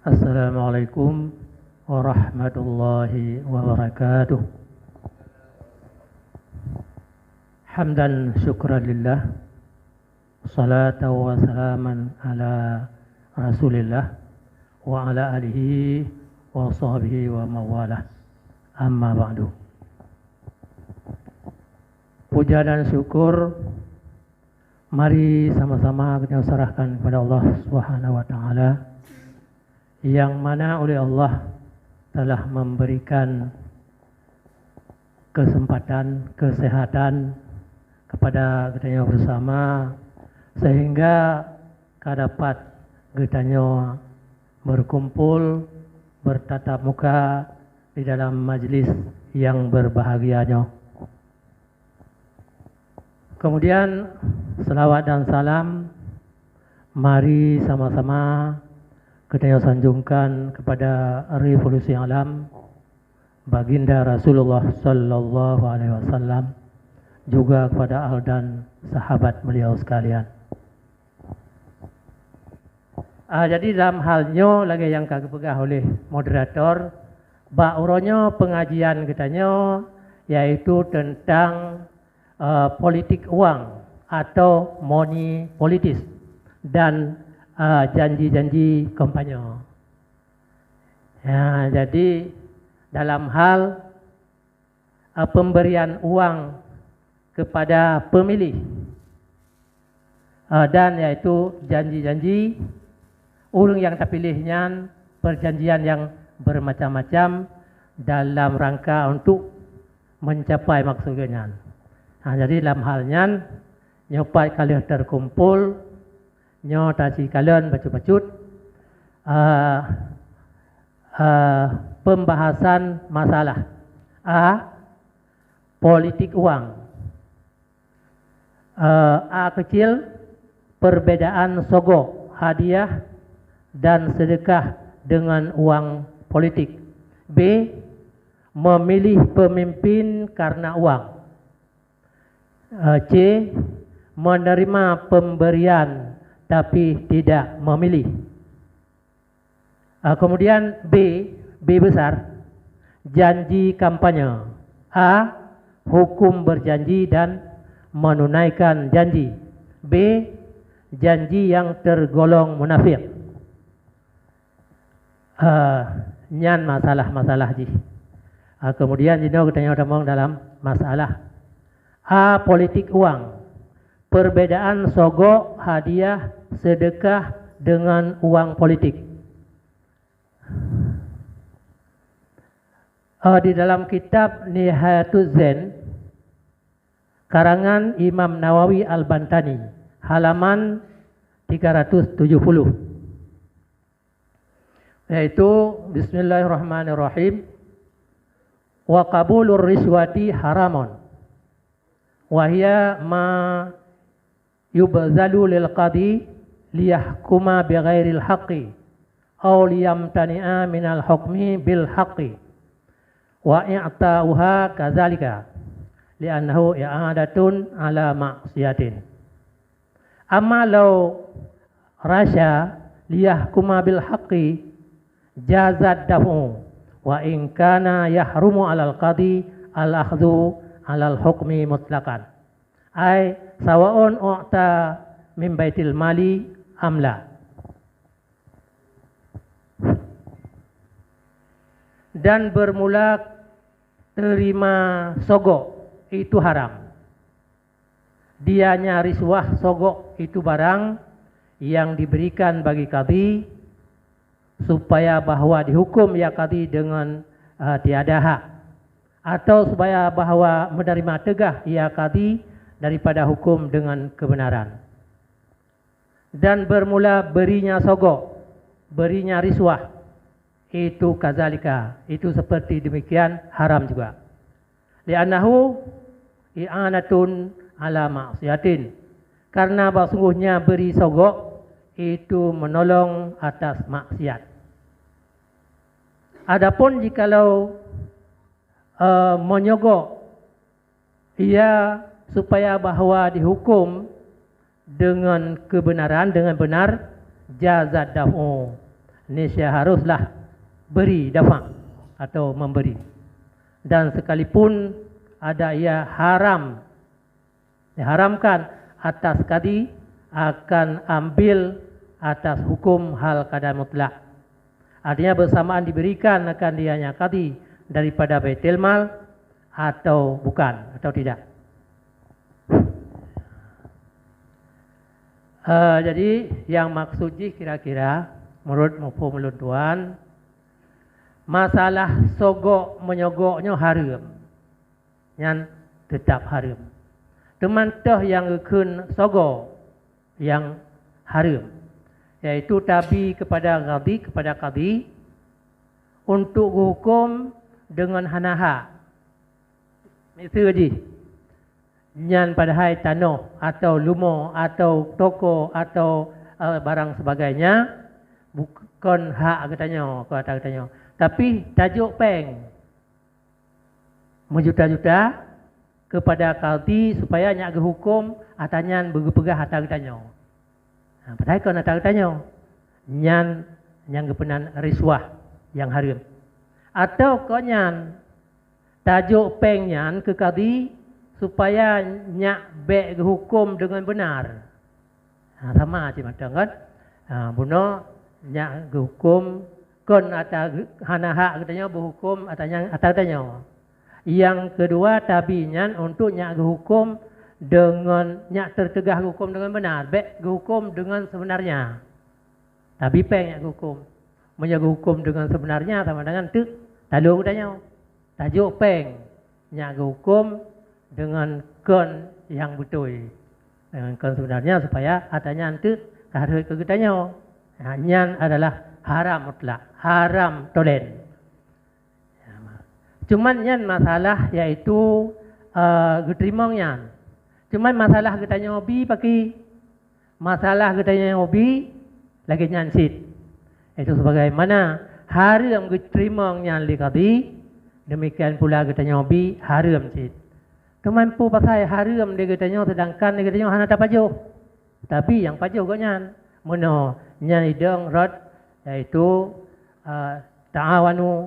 Assalamualaikum warahmatullahi wabarakatuh. Hamdan syukran lillah, salatan wa salaman ala rasulillah wa ala alihi wa sahbihi wa mawalah. Amma ba'du. Puja dan syukur mari sama-sama kita serahkan kepada Allah Subhanahu wa taala, yang mana oleh Allah telah memberikan kesempatan, kesehatan kepada kita bersama, sehingga dapat kita berkumpul, bertatap muka di dalam majlis yang berbahagianya. Kemudian selawat dan salam mari sama-sama kita sanjungkan kepada revolusi alam baginda Rasulullah sallallahu alaihi wasallam, juga kepada ahli dan sahabat beliau sekalian. Jadi dalam halnya lagi yang kagak pegah oleh moderator, bauronyo pengajian kitanya yaitu tentang politik uang atau money politis dan janji-janji kampanye. Ya, jadi dalam hal pemberian uang kepada pemilih dan yaitu janji-janji orang yang terpilihnya, perjanjian yang bermacam-macam dalam rangka untuk mencapai maksudnya. Jadi dalam halnya nyopai kalian terkumpul, nyotasi kalian bacut-bacut pembahasan masalah politik uang. A kecil, perbedaan sogok, hadiah dan sedekah dengan uang politik. B, memilih pemimpin karena uang. C, menerima pemberian tapi tidak memilih. Kemudian B besar, janji kampanye. A, hukum berjanji dan menunaikan janji. B, janji yang tergolong munafik. Nyan masalah-masalah ji. Kemudian kita ngomong dalam masalah A, politik uang, perbedaan sogok, hadiah, sedekah dengan uang politik. Di dalam kitab Nihayatuz Zen karangan Imam Nawawi Al-Bantani, halaman 370, yaitu Bismillahirrahmanirrahim, wa qabulur riswati haramun wa hiya ma yubzalu lil qadi liyahkuma bighairil haqqi aw liyamtani'a minal hukmi bil haqqi wa i'ta'uha kadzalika li'annahu i'adatun ala ma'siyatin. Amma law rasya liyahkuma bil haqqi jazad dafu wa in kana yahrumu alal qadi al akhdhu alal hukmi mutlaqan ay sawaun u'ta min baitil mali amla. Dan bermula terima sogok itu haram. Dianya riswah sogok itu barang yang diberikan bagi qadi supaya bahwa dihukum ya qadi dengan tiada hak, atau supaya bahwa menerima tegah ya qadi daripada hukum dengan kebenaran. Dan bermula berinya sogok, berinya riswah, itu kazalika, itu seperti demikian haram juga. Li'annahu i'anatun ala ma'siyatin, karena sesungguhnya beri sogok itu menolong atas maksiat. Adapun jikalau menyogok ia supaya bahwa dihukum dengan kebenaran, dengan benar, jazad daf'u, Indonesia haruslah beri dafa atau memberi. Dan sekalipun ada ia diharamkan atas kadi akan ambil atas hukum hal keadaan mutlak. Artinya bersamaan diberikan akan dianya kadi daripada baitul mal atau bukan atau tidak. Jadi yang maksudnya kira-kira menurut tuan, masalah sogok menyogoknya haram, yang tetap haram. Teman toh yang ikun sogok yang haram, yaitu tabi kepada qadi untuk hukum dengan hanaha. Misalnya nyan padahal tanah atau lumo atau toko atau barang sebagainya bukan hak katanya, tapi tajuk peng menjuta-juta kepada qadi supaya nyak hukum atanyan berpegah harta katanya. Padahal kan harta katanya nyan yang kepenan riswah yang haram. Atau konyan tajuk peng nyan ke qadi supaya nyak bek hukum dengan benar. Sama macam kan? Buno nyak hukum kon atau hana hak katanya berhukum atanya. Yang kedua tabinya untuk nyak hukum dengan nyak tertegah hukum dengan benar, bek hukum dengan sebenarnya. Tapi peng nyak hukum. Menjaga hukum dengan sebenarnya sama dengan tu talung katanya. Tajuk peng nyak hukum dengan kon yang betul, dengan kon sebenarnya supaya adanya nanti harus kegetanya. Nyan adalah haram mutlak, haram tolen. Cuman nyan masalah yaitu geterimongnya. Cuman masalah getanya hobi pakai masalah getanya hobi lagi nyan sit. Itu sebagaimana haram geterimongnya likadi, demikian pula getanya hobi haram sit. Kemampu pasal haram dia katanya, sedangkan dia katanya hana tak pajuh. Tapi yang pajuh katanya mana nyan idang rad iaitu ta'awanu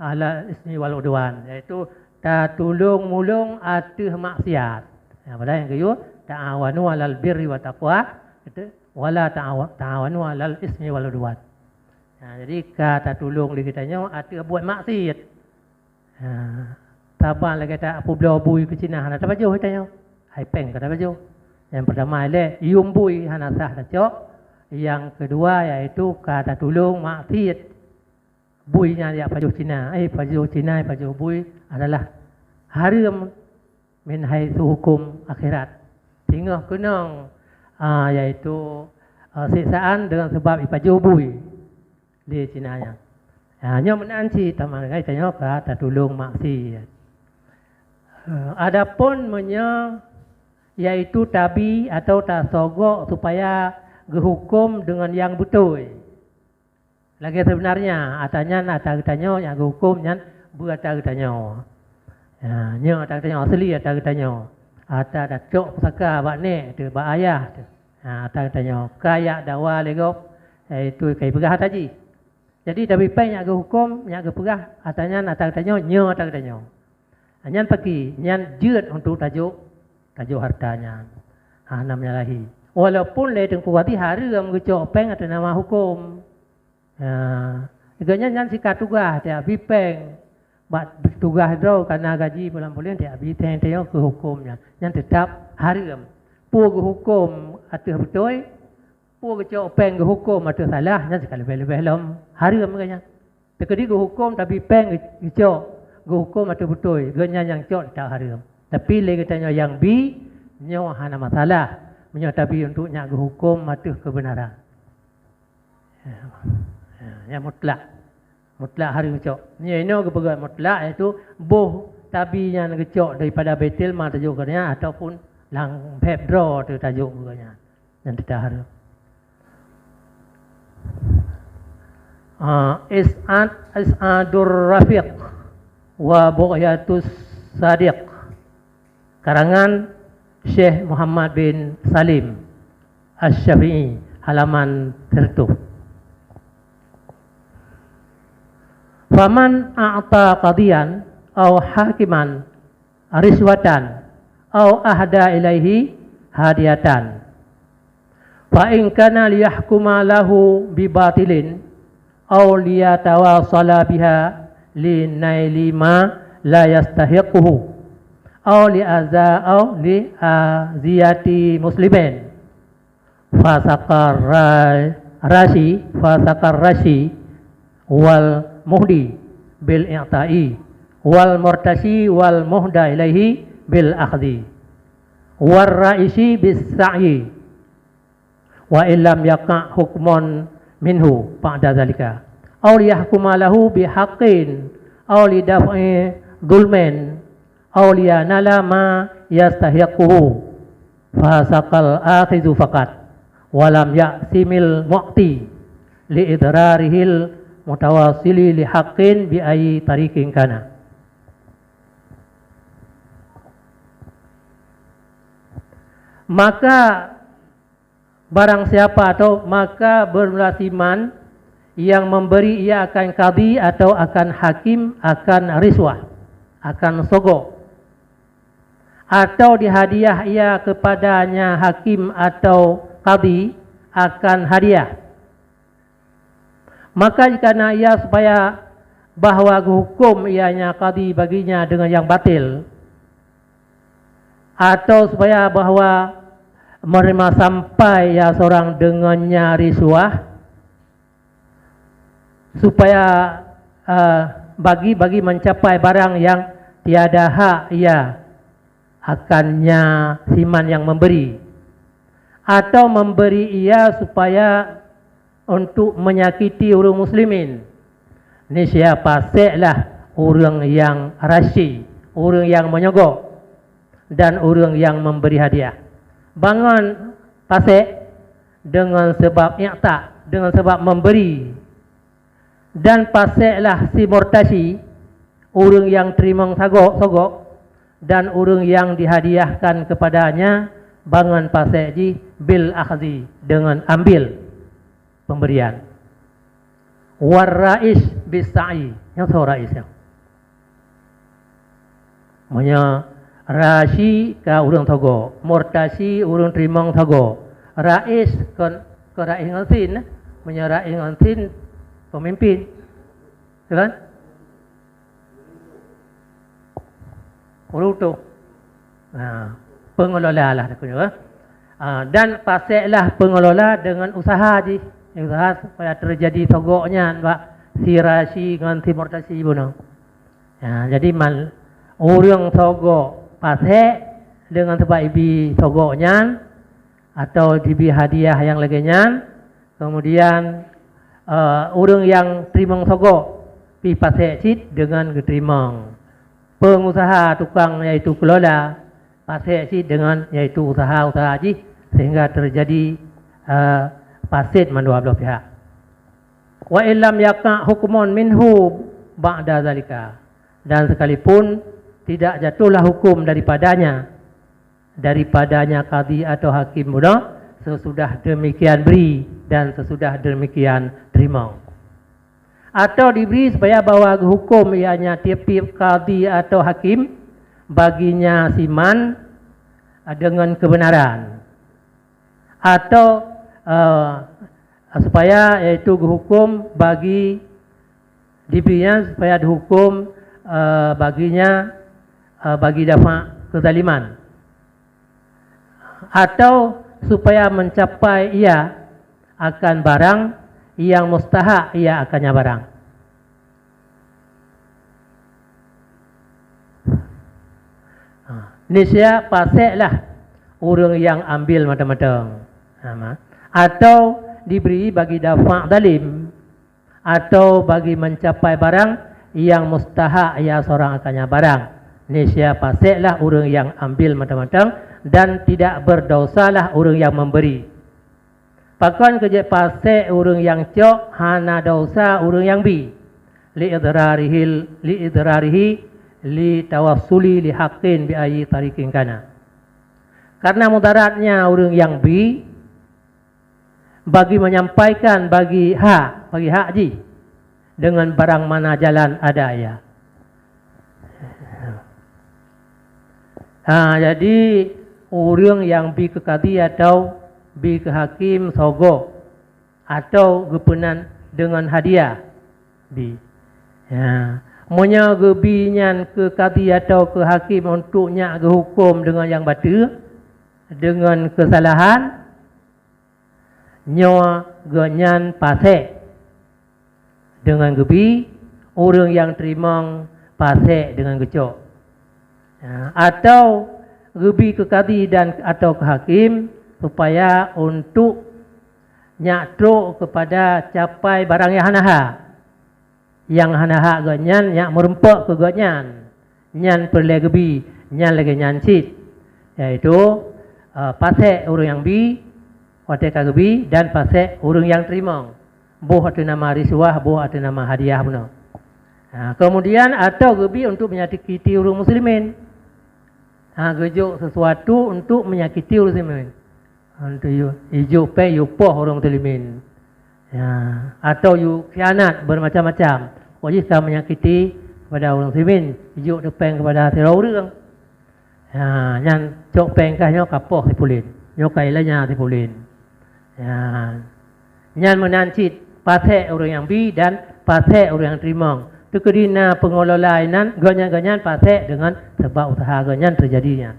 ala ismi wal udwan, iaitu tatulung mulung atas maksiat. Padahal yang kedua ta'awanu alal birri wa taqwa, itu wala ta'awanu alal ismi wal udwan. Jadi kata tolong dia katanya atas buat maksiat. Taban lagi kata apa belah bui ke Cina hana tak baju katanya. Hai peng kata baju. Yang pertama le yum bui hana sah tak cok. Yang kedua iaitu kata tolong maksiat. Buinya dia baju Cina. Baju bui adalah haram min haitsu hukum akhirat. Tinggal kenang iaitu siksaan dengan sebab baju bui di Cina nya. Hanya menanci taman katanya kata tolong maksiat. Adapun yaitu tabi atau tasogok supaya dihukum dengan yang betul. Lagi sebenarnya atanya yang dihukum yang berata katanya. Nya katanya asli katanya. Ada cok pusaka bak nek tu bak ayah tu. Katanya kaya dawa legop itu kai pegah tadi. Jadi tabi pai yang dihukum yang pegah atanya katanya nya katanya. Nyan pergi, nyan jeut untuk tajuk hartanya. Namanya lagi. Walaupun le tengku hati haram gecok peng atau nama hukum. Iganya nyan sikat tugas dia bipeng. Bat tugas do karena gaji bulan-bulan dia biteng tengok ke hukumnya. Nyan tetap haram. Pu ke hukum atau betul. Pu gecok peng ke hukum atau salah, nyan sekali lebih lom haram ganya. Tekedi ke hukum tapi peng gecok hukum atau betul, ganya yang cok tak haram. Tapi lagi tanya yang bi, nyawa hana masalah, menyatapi untuk nyak hukum atau kebenaran. Yang mutlak haram cok. Ni ino kepegang mutlak iaitu boh tabi yang ngecok daripada betil mah tajukannya ataupun lang pep draw tu tajuk ganya yang tidak haram. Is'adur Rafiq wa Bughyatus Sadiq, karangan Syekh Muhammad bin Salim Asy-Syafi'i, halaman tertutup. Faman a'ta qadiyan au hakiman riswatan au ahda ilaihi hadiyatan fa in kana liyahkuma lahu bibatilin au liyatawasala biha linaili ma la yastahiquhu au li aziyati muslimin fasakar rashi wal muhdi bil i'ta'i wal murtasi wal muhda ilaihi bil akhdhi war raisi bis sa'i wa illam yaqa hukmun minhu ba'da zalika aw liyahkuma lahu bi haqqin aw li daf'i dhulmin aw liyanala ma yastahiquhu fasaqal akhidhu faqat walam ya'simil mu'ti li idrarihil mutawasili li haqqin bi ayyi tariqin kana. Maka barang siapa atau maka berlasiman yang memberi ia akan qadhi atau akan hakim akan riswah, akan sogok, atau dihadiah ia kepadanya hakim atau qadhi akan hadiah. Maka jika ia supaya bahwa hukum ianya qadhi baginya dengan yang batil, atau supaya bahwa menerima sampai ya seorang dengannya riswah, supaya bagi mencapai barang yang tiada hak ia akannya siman yang memberi, atau memberi ia supaya untuk menyakiti orang muslimin. Ini siapa? Seklah orang yang rashi, orang yang menyogok, dan orang yang memberi hadiah. Bangun pasek dengan sebab i'ta, dengan sebab memberi. Dan paseklah si murtasi, orang yang terima sogok, dan orang yang dihadiahkan kepadanya, bangun pasek ji bil akhdhi, dengan ambil pemberian. War rais bis sa'i, yang tahu rais yang maknanya rashi ka urang togo, murtasi urang terima togo, rais ke rais ngantin, maknanya rais ngantin pemimpin, kan? Urutu, pengelola lah maksudnya. Dan paseklah pengelola dengan usaha ji, usaha supaya terjadi togoknya, Pak, si rashi dengan si murtasi bunuh. Jadi orang togok pasek dengan sebab ibi togoknya atau dibi hadiah yang laginya, kemudian orang yang terima togok pi pasek sit dengan keterima. Pengusaha tukang yaitu kelola pasek sit dengan yaitu usaha ji, sehingga terjadi fasid mandua belah pihak. Wa illam yaqa hukmun minhu ba'da zalika, dan sekalipun tidak jatuhlah hukum daripadanya qadhi atau hakim muda sesudah demikian beri dan sesudah demikian terima, atau diberi supaya bawa hukum ianya tiap-tiap qadhi atau hakim baginya siman dengan kebenaran, atau supaya yaitu hukum bagi diberinya supaya dihukum baginya bagi dafa kezaliman, atau supaya mencapai ia akan barang yang mustahak ia akannya barang. Nisya paseklah orang yang ambil macam-macam, atau diberi bagi dafa zalim, atau bagi mencapai barang yang mustahak ia seorang akannya barang. Nisya paseklah orang yang ambil macam-macam, dan tidak berdosalah orang yang memberi. Pakan kerja pasek orang yang cok hana dosa orang yang bi li idrarihi li tawassuli li haqqin bi ayyi tariqin kana. Karena mudaratnya orang yang bi bagi menyampaikan bagi hak ji, dengan barang mana jalan ada ya. Jadi orang yang bi ke kadi atau bi ke hakim sogo atau gepenan dengan hadiah bi. Monya gebi nyan ke kadi atau ke hakim untuk nyak ke hukum dengan yang batil, dengan kesalahan, nyo genyan pasek dengan gebi, orang yang terima pasek dengan gecok. Atau gebi ke kadi dan atau ke hakim supaya untuk nyaktruk kepada capai barang yang hanaha. Yang hanaha ganyan nyak merempak ke ganyan. Nyan perle gebi, nyan lagi nyancit. Yaitu pasek orang yang bi, wateka gebi dan pasek orang yang terima. Boh ada nama riswah, boh ada nama hadiah benar. Kemudian atau gebi untuk menyakiti orang muslimin. Gejuk sesuatu untuk menyakiti orang muslimin. Untuk ijuk pe yupoh orang muslimin. Atau you khianat bermacam-macam. Wajib kau menyakiti kepada orang muslimin. Ijuk depan kepada hati orang. Yang cok pengkah nyo kapoh sipulin. Nyo kailanya sipulin. Yang menancit pasek orang yang bi dan pasek orang yang terima. Kekedina pengelola inan ganyan-ganyan pasek dengan sebab usaha ganyan terjadinya.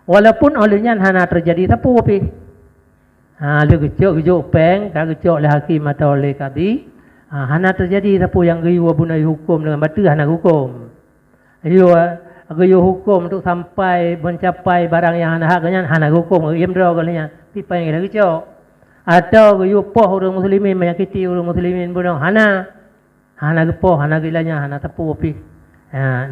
Walaupun olehnya hana terjadi tapu api. Dia gecok peng, gecok oleh hakim atau oleh kadi. Hana terjadi tapu yang geyu bunai hukum dengan batu hana hukum. Geyu hukum untuk sampai mencapai barang yang hana ganyan hana hukum. Iam draw kalanya pipa yang gecok. Atau geyu poh orang muslimin menyakiti orang muslimin bunau hana gepoh, hana gilanya, hana tepu api.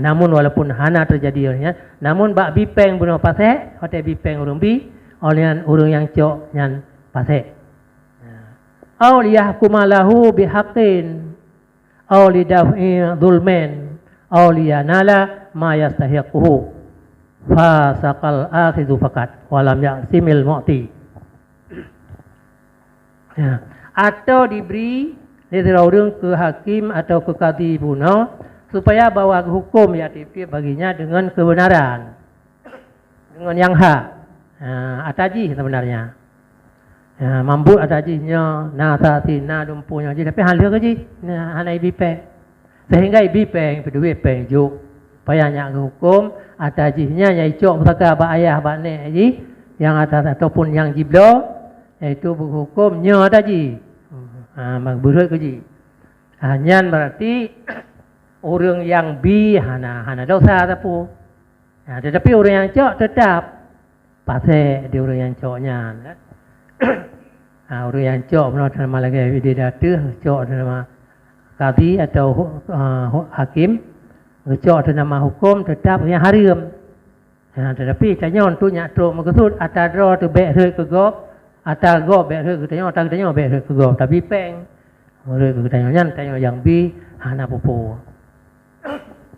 Namun walaupun hana terjadi olehnya, namun bak bipeng bunuh pasek, hotel bipeng urung bi, oleh urung yang cok nyan pasek. Au liyahkumalahu bihaqqin, au lidaf'i dhulmin, au liyanala ma yastahiquhu. Fasaqal akhidhu faqat walam ya'simil mu'ti. Atau diberi orang ke hakim atau ke kadi bunuh supaya bawa hukum yang dipilih baginya dengan kebenaran, dengan yang hak. Ataji sebenarnya. Mampu atajinya, nasati, dumpunya je. Tapi hal dia keji, hanai bipe. Sehingga bipe berdua penjuk. Supaya nyak hukum atajinya nyai-cok mereka bak ayah bak nek ji, yang atas ataupun yang jiblo, iaitu berhukumnya ataji. Berhut keji. Nyan berarti orang yang bi hana dosa tapu. Tetapi orang yang cok tetap pasal dia orang yang coknya. Orang yang cok menurut nama lagi dia datang cok nama kadi atau hakim, cok nama hukum tetap yang haram. Tetapi tanya untuk nyatruk maksud atadro tu baik hut ke gop. Atal go bek ke tanya atal tanya bek ke go tapi peng ke tanya nyan tanya yang bi hana popo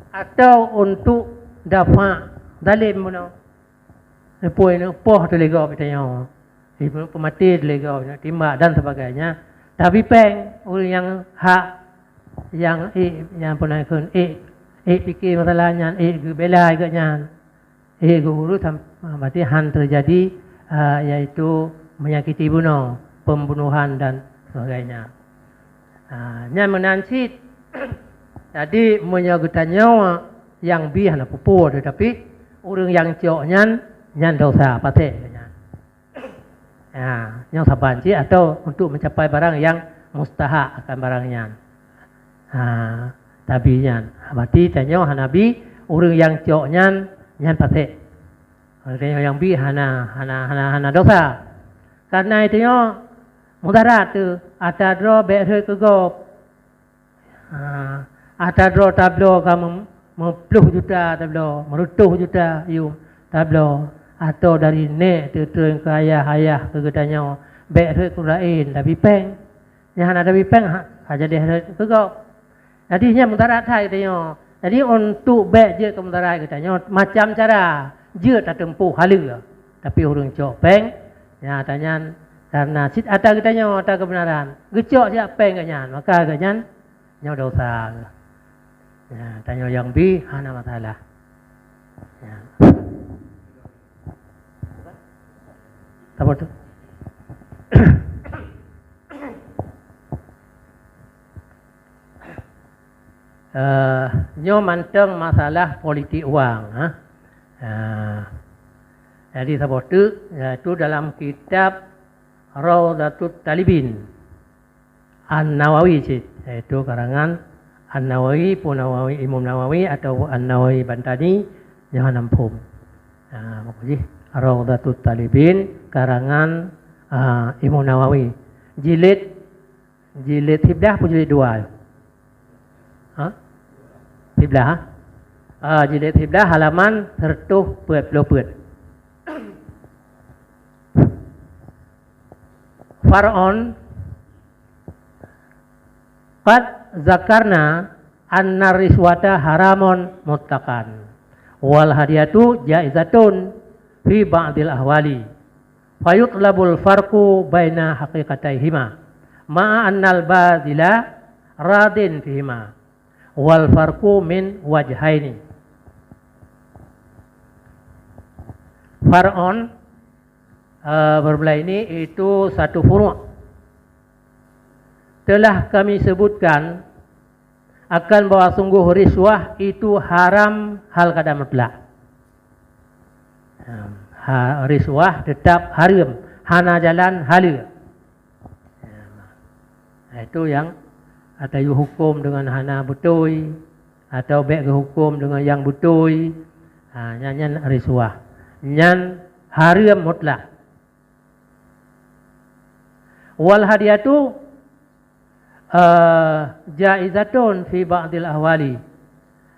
atau untuk dafa dalim mono poin poh tu lego tanya ibu pemati lego timba dan sebagainya tapi peng orang yang hak yang pernah kun fikir masalahnya bela agaknya guru berarti han terjadi yaitu menyakiti bunuh, pembunuhan dan sebagainya. Nyan menancit. Jadi menyagutan nyawa yang bi hana pupu tetapi orang yang cok nyan dosa pasal nyan. Yang sabanci atau untuk mencapai barang yang mustahak akan barangnya. Tapi nyan. Berarti tanya hana bi orang yang cok nyan pasal. Orang yang bi hana dosa. Karena itu mudarat tu atadro bek ke gop. Atadro tablo kamu 10 juta tablo, merutuh juta you tablo atau dari nek tu turun ke ayah ke gedanya bek ke lain tapi peng. Yang ada peng aja dia ke gop. Jadi nya mudarat hai tanya. Jadi untuk bek je ke mudarat katanya macam cara je tak tempuh halu. Tapi orang cok peng ya tanya karena sit ada katanya ada kebenaran. Gecok dia peng katanya. Maka katanya nyo dosa. Ya, tanya yang B hana masalah. Ya. Apa tu? Nyo manteng masalah politik uang. Jadi sebab itu dalam kitab Rawdatut Talibin An-Nawawi, yaitu karangan An-Nawawi, Punawawi, Imam Nawawi atau An-Nawawi Bantani yang nampum. Maknanya Rawdatut Talibin karangan Imam Nawawi. Jilid Hibdah pun jilid 2. Hibdah. Jilid Hibdah halaman 120. Far'on qad zakarna anna riswata haramun muttaqan wal hadiyatu jaizatun fi ba'dil ahwali fayutlabul farqu baina haqiqataihima ma'a annal badila radin fihima wal farqu min wajhaini. Far'on berbelah ini itu satu furu'. Telah kami sebutkan akan bahwa sungguh riswah itu haram hal kada mutlak. Riswah tetap haram, hana jalan halal. Itu yang ada hukum dengan hana betul atau baik hukum dengan yang betul. Nyan riswah. Nyan haram mutlak. Wal hadiyatu jaizatun fi ba'dil ahwali,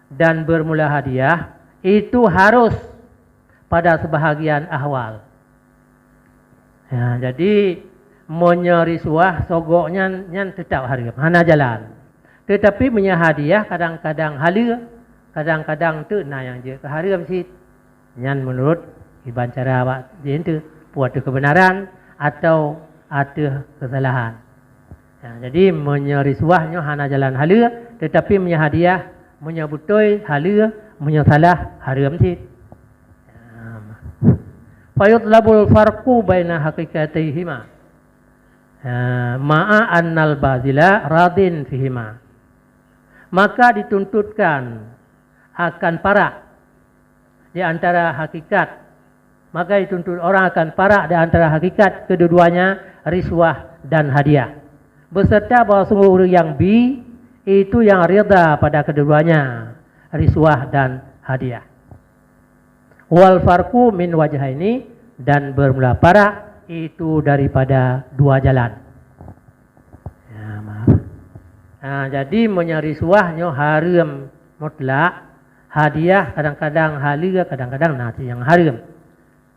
dan bermula hadiah itu harus pada sebahagian ahwal. Jadi menyerisuah sogoknya nyan tetap haram, hana jalan. Tetapi menyahadiah kadang-kadang halal, kadang-kadang tu yang je haram sih. Nyan menurut iban cara awak dia tu buat kebenaran atau ada kesalahan. Jadi menyerisuahnya hana jalan halal, tetapi menyahadiah menyebutoi halal, menyalah haram sih. Fayutlabul farqu baina haqiqataihima ma'a annal bazila radin fihima. Maka dituntutkan akan parak di antara hakikat. Maka dituntut orang akan parak di antara hakikat kedua-duanya, riswah dan hadiah. Beserta bahawa sungguh orang yang B itu yang rida pada kedua-duanya, riswah dan hadiah. Wal farqu min wajhaini, dan bermula parak itu daripada dua jalan. Jadi menyerisuahnya haram mutlak, hadiah kadang-kadang halal, kadang-kadang nanti yang haram.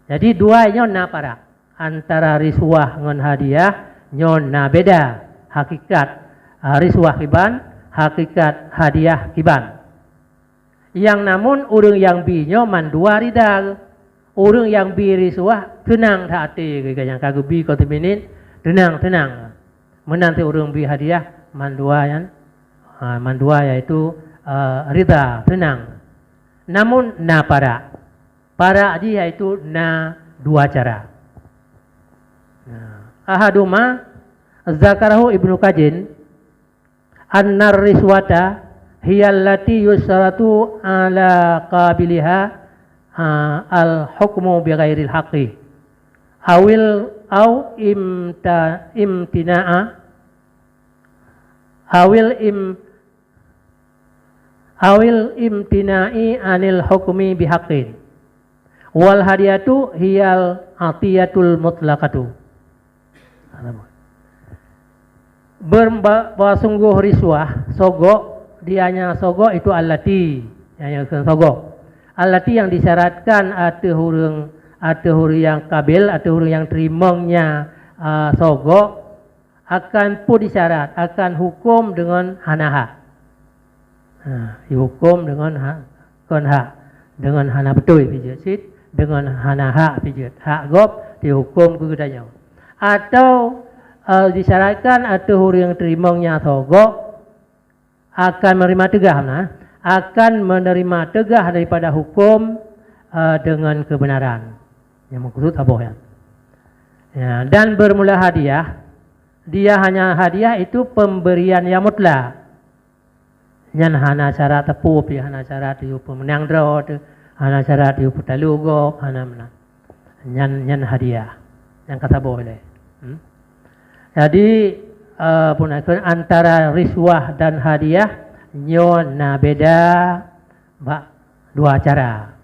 Jadi duanya na parak. Antara riswah dengan hadiah nyona beda hakikat riswah kiban, hakikat hadiah kiban. Yang namun orang yang binyo mandua ridal, orang yang bi riswah tenang hati yang kagu bi kau teminin tenang. Menanti orang bi hadiah mandua yaitu rida tenang. Namun na para dia itu na dua cara. Ahaduma zakarahu Ibnu Qajin annar riswata hiyallati yusratu ala qabiliha al hukmu bighairil haqqi awil au imtina'a awil imtina'i anil hukmi bihaqqin wal hadiyatu hiyal atiyatul mutlaqatu. Bahwa sungguh riswah sogok, dianya sogok itu allati yang sogok, allati yang disyaratkan ada hurung yang kabil, ada hurung yang terimongnya sogok akan pun disyarat akan hukum dengan hanaha. Dihukum dengan konha, dengan hana betul pijat sit, dengan hanaha pijat hak gop dihukum kegedanya. Atau disyaratkan ada hurung yang terimongnya sogok akan menerima tegah, akan menerima tegah daripada hukum dengan kebenaran. Yang maksud apa ya? Ya, dan bermula hadiah, dia hanya hadiah itu pemberian yang mutlak. Nyan hana syarat tepu, pi hana syarat tiu pemenang draw, hana syarat tiu putalugo, hana menang. Nyan hadiah. Yang kata boleh. Jadi pun antara riswah dan hadiah nyo na beda dua cara.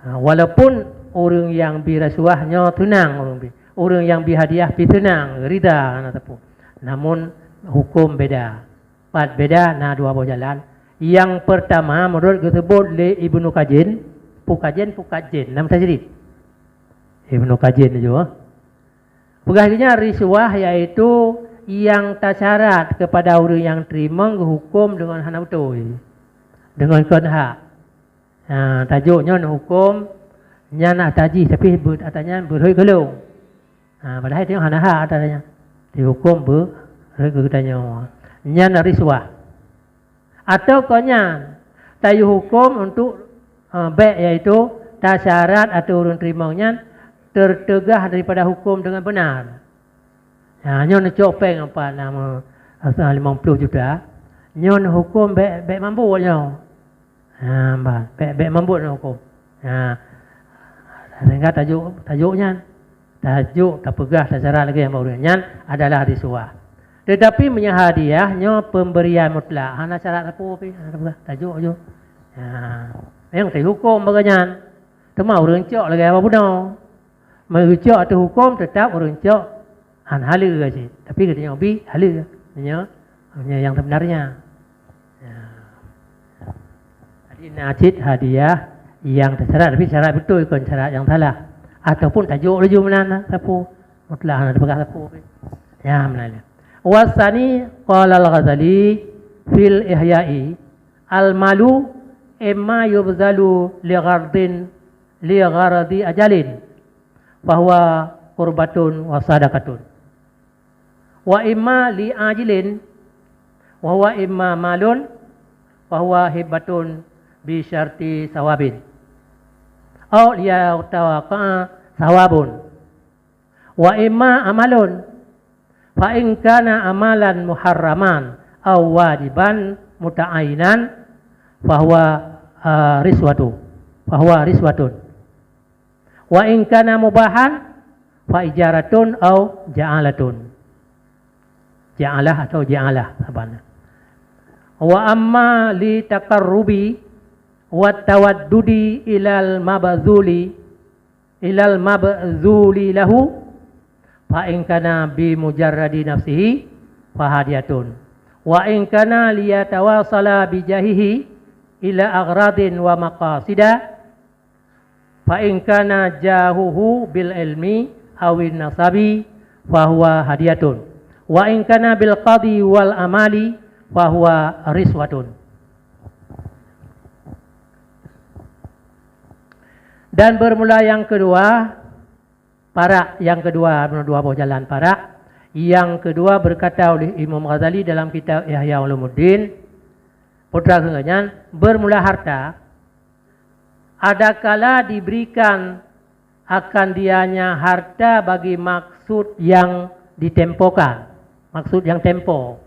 Walaupun orang yang birasuah nyo tunang, orang yang bihadiah pi tunang, rida na tepu. Namun hukum beda. Pat beda na dua buah jalan. Yang pertama menurut disebut le Ibnu Kajin, Pukajin nama tajrid. Ibnu Kajin juga. Pegahnya riswah yaitu yang tak syarat kepada orang yang terima hukum dengan hana betul. Dengan hak. Tajuknya hukum nyana taji tapi atanya berhoi gelung. Padahal itu hana hak atanya. Dihukum berhoi nyana riswah. Atau konya tayu hukum untuk baik yaitu tak syarat atau orang terimanya tertegah daripada hukum dengan benar. Nyon copeng apa nama 50 juta. Nyon hukum baik mampu nyo. Baik mampu hukum. Sehingga tajuknya tajuk tak pegah tak syarat lagi yang barunya adalah riswah. Tetapi menyahadiahnya pemberian mutlak. Hana syarat apa tajuk je. Yang dihukum bagian. Tema orang cok lagi apa pun. Merujuk atau hukum tetap orang cok hala saja. Tapi katanya obi hala. Yang sebenarnya. Jadi najid hadiah yang tersyarat tapi syarat betul bukan syarat yang salah. Ataupun tajuk laju mana sapu. Mutlak ada pegang sapu. Ya menanya. Wasani qala al-Ghazali fil ihya'i al-malu imma yubzalu li gharadi ajalin bahwa qurbatun wa sadaqatun wa imma li ajilin wa huwa imma malun wa huwa hibatun bi syarti sawabin aw liya tawaqa sawabun wa imma amalun fa in kana amalan muharraman aw wajiban muta'ayyinan fa huwa riswatun wa in kana mubahan fa ijaratun aw ja'alatun. Ja'alah atau ja'alah sabana. Wa amma li taqarrubi wa tawaddudi ilal mabzuli lahu fa in kana bi mujarradi nafsihi fa hadiyatun. Wa in kana liyatawasala bi jahihi ila aghradin wa maqasida fa in kana jahuhu bil ilmi awin nasabi fa huwa hadiyatun wa in kana bil qadi wal amali fa huwa riswatun. Dan bermula yang kedua dua buah jalan parak. Yang kedua berkata oleh Imam Ghazali dalam kitab Ihya Ulumuddin, putra kenganyan, bermula harta adakala diberikan akan dianya harta bagi maksud yang ditempokan, maksud yang tempo,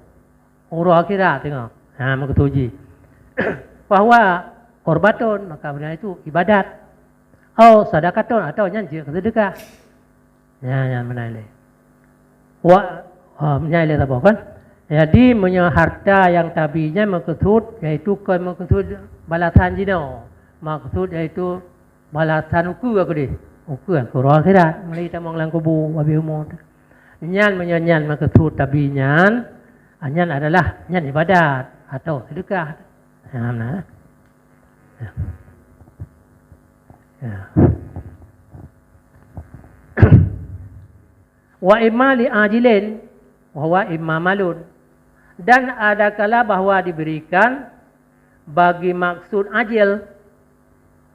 urus akhirat tengok. Mengetuji bahwa korbatun maka benar itu ibadat, sadaqatun atau nyanyi sedekah. Menilai. Menilai apa kan? Jadi punya harta yang tabinya maksud yaitu maksud balasan jino, maksud yaitu balasan uku aku deh, uku urus akhirat, mulai kita menglang kubu wabi umur. Nyan menyanyan maksud tabinya, nyan adalah nyan ibadat atau sedekah. Wa imma li ajilin wa huwa imma malun, dan ada kala bahwa diberikan bagi maksud ajil,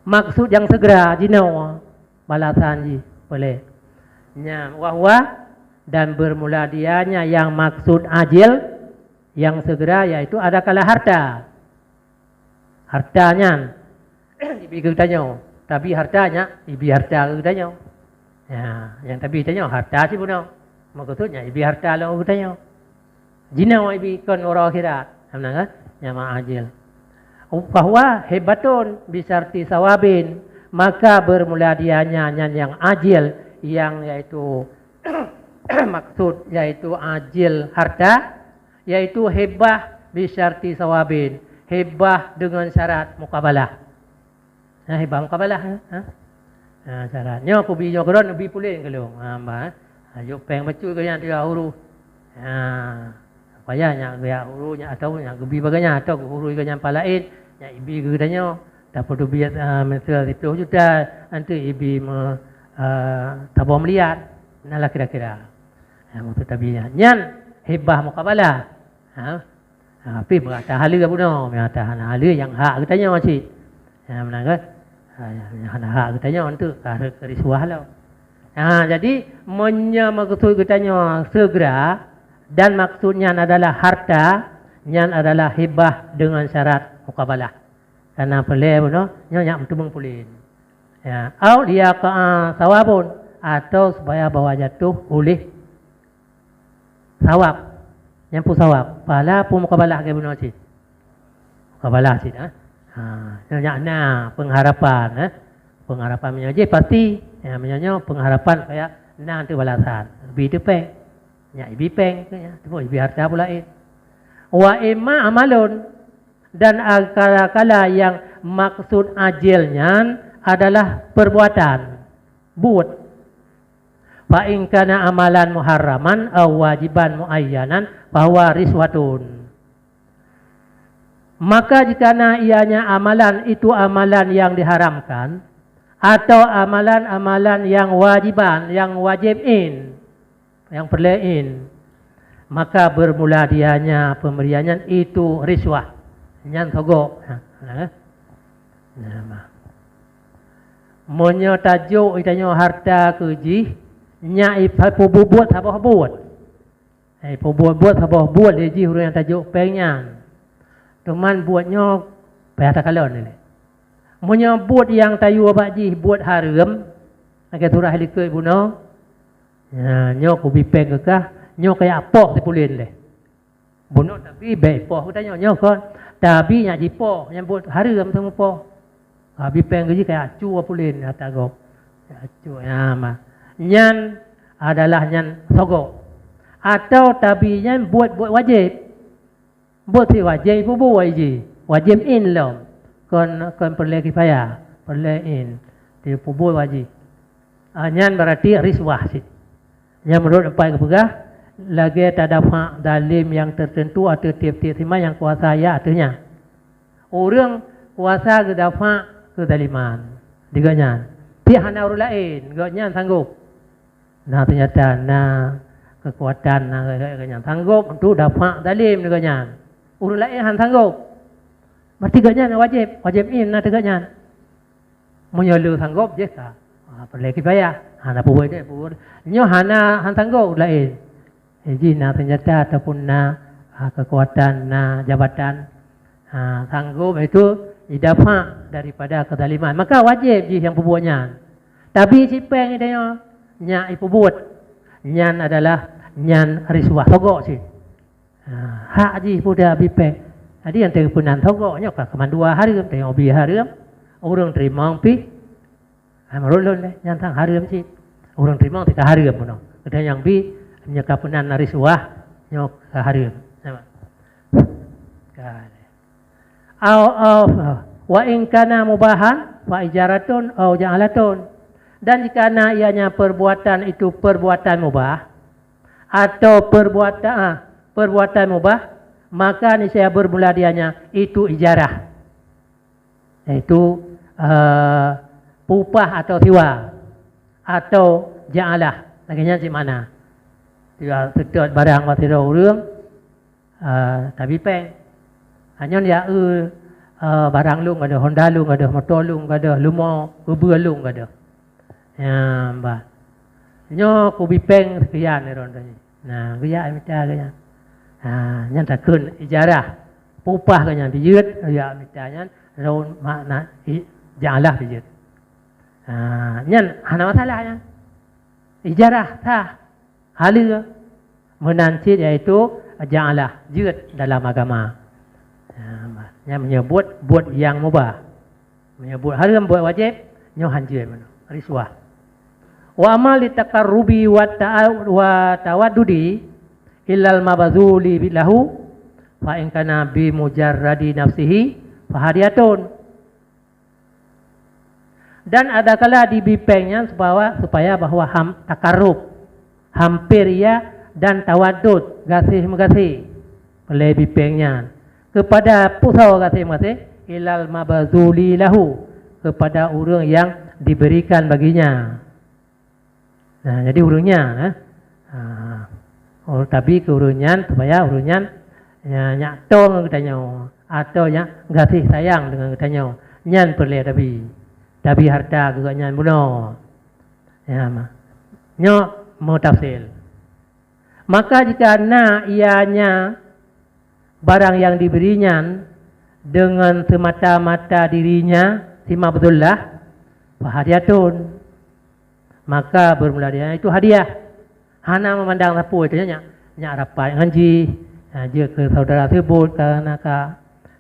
maksud yang segera jino balasan ji boleh nya wa huwa, dan bermula dianya yang maksud ajil yang segera iaitu ada kala hartanya ibi ke tanya tapi hartanya ibi harta ke tanya ya yang tapi tanya harta sih puno maksudnya ibi harta lo ke tanya jina ibi kon orang akhirat amna kan nyama ajil bahwa hebatun bisarti sawabin maka bermula dianya yang ajil yang yaitu maksud yaitu ajil harta yaitu hebah bisarti sawabin hebah dengan syarat mukabalah hebah mukabalah syaratnya aku bi jogron bi pulin kalau ayo peng macu ke yang dia huru supaya yang dia hurunya atau yang gebi baganya atau huru ke yang palain yang ibi ke tanya tak perlu biar mesra itu sudah nanti ibi tabur melihat nalah kira-kira itu tabinya nyan hebah mukabalah tapi berkata hala pun berkata hala yang hak katanya masih mana kan yang hak katanya untuk kerisuah lah jadi maksud katanya segera dan maksudnya adalah harta yang adalah hebah dengan syarat mukabalah karena pelai pun nyak mentubung pulin ya au dia ke sawabun atau supaya bawa jatuh oleh sawab yang pu sawab pala pu mukabalah ke benar cik mukabalah cik nyak pengharapan pengharapan menyaji pasti ya menyanyo pengharapan kayak nanti balasan lebih depeng nyak ibi peng ya tu ibi harta pula wa imma amalun dan kala yang maksud ajilnya adalah perbuatan buat fa in kana amalan muharraman aw wajiban muayyanan bahwa riswatun maka jika ianya amalan itu amalan yang diharamkan atau amalan-amalan yang wajiban yang wajibin yang perlain maka bermula dianya pemberiannya itu riswah nyan sogok monyo tajuk itanyo harta keji nya ipa buat apa buat buat apa buat leji huruf yang tajuk penyan teman buatnya payah takalon ni monyo buat yang tayu abaji buat haram agak surah likoi buno nyo ku bipeng kekah nyo kayak apa sepulin leh buno tapi baik poh katanya nyo kon tapi nya jipo yang buat haram semua poh bipeng gaji kayak acu apulin kata gop acu ya mah nyan adalah nyan sogok atau tapi nyan buat wajib buat si wajib buat wajib in lom kon perle kifayah perle in dia buat wajib nyan berarti riswah sih yang menurut apa kepegah lagi terdapat dalim yang tertentu atau tiap-tiap sima yang kuasa ya artinya orang kuasa kedapat kedaliman diganya tiap hana orang lain gaknya sanggup nah ternyata kekuatan gaknya sanggup untuk dapat dalim diganya orang lain han sanggup berarti gaknya wajib in nah tegaknya menyalu sanggup je kah perlu kifayah hana puai dia puai nyo hana han sanggup lain jadi ternyata ataupun kekuatan jabatan sanggup itu dapat daripada kezaliman maka wajib je yang perbuatnya tapi si peng dia nya ipu buat nyan adalah nyan riswah sogok sih hak je puda bipeng jadi yang terpunan sogoknya ke kemandua hari tengok bi hari orang terima pi marulun leh yang tang hari sih orang terima tidak hari pun ada yang bi nyekapunan riswah nyok hari wa in kana mubahan fa ijaratun au ja'alatun dan jika ianya perbuatan itu perbuatan mubah atau perbuatan mubah maka niscaya bermula dianya itu ijarah yaitu upah atau sewa atau ja'alah laginya di mana dia sedot barang wa tiro urang tapi peng hanya dia barang lung ada Honda lung ada motor lung ada lumo bubur lung ada ya mbak nyo ku bipeng sekian ni ron tadi nah gaya minta gaya Nyan takun ijarah upah kan yang dijut ya mitanya raun makna ja'alah dijut. Nyan hana masalahnya. Ijarah sah halal menancit iaitu ja'alah jut dalam agama. Yang menyebut buat yang mubah, menyebut haram buat wajib nyohan jut riswah. Wa amal taqarrubi wa tawaddudi illal mabazuli bilahu fa in kana bi mujarradi nafsihi fa hadiyatun. Dan ada kala dibipengnya supaya bahwa takarrub hampir ya dan tawaddud gasih mengasih oleh bipengnya kepada pusau gasih mengasih ilal mabazuli lahu kepada orang yang diberikan baginya. Nah, jadi urungnya tapi keurungan supaya urungan nyak tong katanya atau nyak gasih sayang dengan katanya nyan perle tapi harta juga nyan buno ya nyo mau tafsil. Maka jika ianya barang yang diberinya dengan semata-mata dirinya sima betullah hadiatun, maka bermula dia itu hadiah. Hana memandang siapa itu nyak rapat ngaji dia ke saudara tersebut karena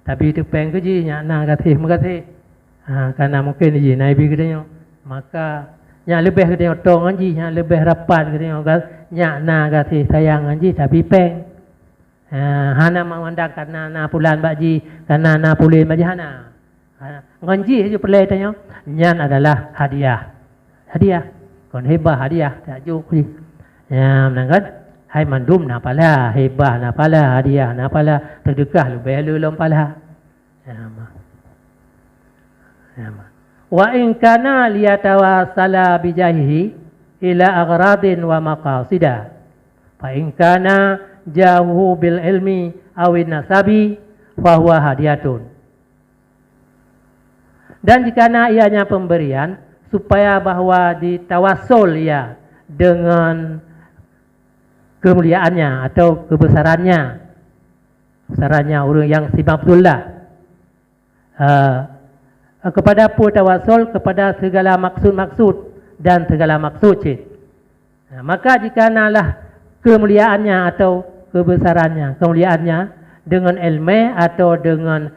tapi itu peng keji nyak na kasih makasih karena mungkin dia nabi katanya maka nyak lebih katanya tong ngaji nyak lebih rapat katanya nyak na kasih sayang ngaji tapi peng hana memandang karena na pulan baji karena na pulin baji hana ngaji itu pelai tanya nyan adalah hadiah kon hebah hadiah tajuk ya menangkan hai mandum na pala hebah na pala hadiah na pala terdekah lebih lelom pala wa in kana liyatawasala bijahihi ila aghradin wa maqasida fa in kana jahu bil ilmi awin nasabi fa huwa hadiyatun. Dan jika ianya pemberian supaya bahwa ditawassul ya dengan kemuliaannya atau kebesarannya orang yang sibabdullah kepada tawasul kepada segala maksud dan segala maksud maka jika nalah kemuliaannya atau kemuliaannya dengan ilmu atau dengan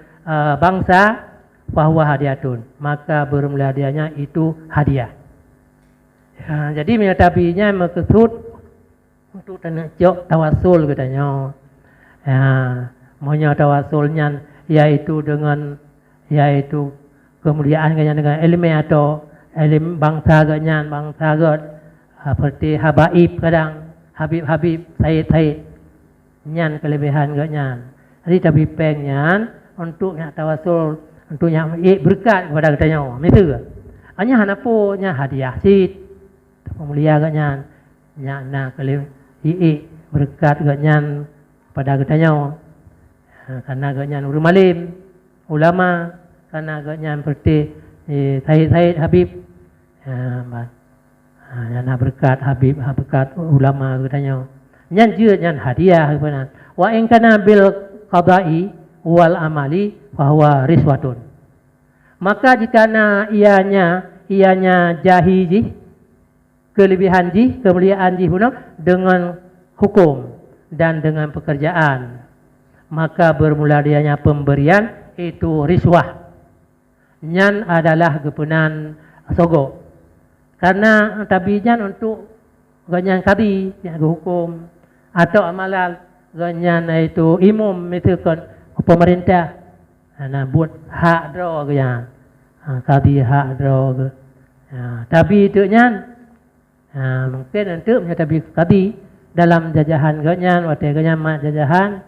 bangsa bahwa hadiatun maka bermula dianya itu hadiah. Jadi menyatabinya maksud untuk tenjok tawasul katanya. Maunya tawasulnya yaitu kemuliaan dengan ilmu atau ilmu bangsa seperti habaib kadang habib Said nyan kelebihan ganyan. Jadi tapi pengen untuk nak tawasul untuk yang berkat kepada katanya misal hanya hanapunya hadiah sit pemulia ganyan nya kali berkat ganyan pada katanya karena ganyan malim ulama karena ganyan seperti Said Habib yana berkat Habib berkat ulama katanya nyan je nyan hadiah kepada wa in kana bil qada'i wal amali bahwa riswatun. Maka jika ianya jahiji kelebihan kemuliaan dengan hukum dan dengan pekerjaan maka bermula dianya pemberian itu riswah. Nyan adalah kepunan sogo karena tabijan untuk ganyan kadi yang hukum atau amalan ganyan itu imam misalkan pemerintah buat hak draw ke yang kadi hak draw ke tapi itu nyan mungkin untuk tapi kadi dalam jajahan ganyan waktu ganyan mak jajahan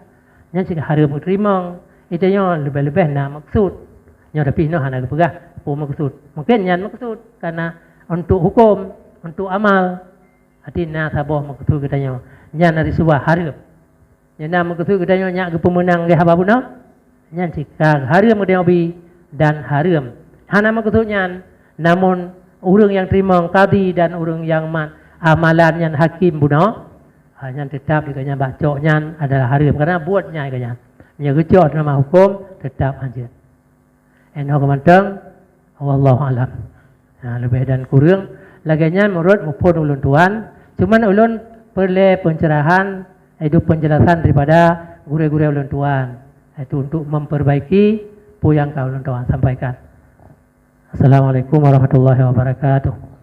nyan sih harum terima itu nyan lebih-lebih nak maksud nyan tapi no hana pegah maksud mungkin nyan maksud karena untuk hukum untuk amal artinya sabah maksud katanya nyan dari sebuah harum nyan maksud katanya nyak pemenang dia apa pun nyan sikang harum kedeobi dan harum hana maksudnya namun orang yang terima qadi dan orang yang amalan yang hakim buno Hanya tetap dikanya bacoknya adalah haram karena buatnya ikanya. Nya gecok nama hukum tetap anjir. Eno kemanteng wallahu alam. Nah, lebih dan kurang laganya menurut mupun ulun tuan, cuman ulun perlu pencerahan itu penjelasan daripada guru-guru ulun tuan. Itu untuk memperbaiki yang kau ulun tuan sampaikan. Assalamualaikum warahmatullahi wabarakatuh.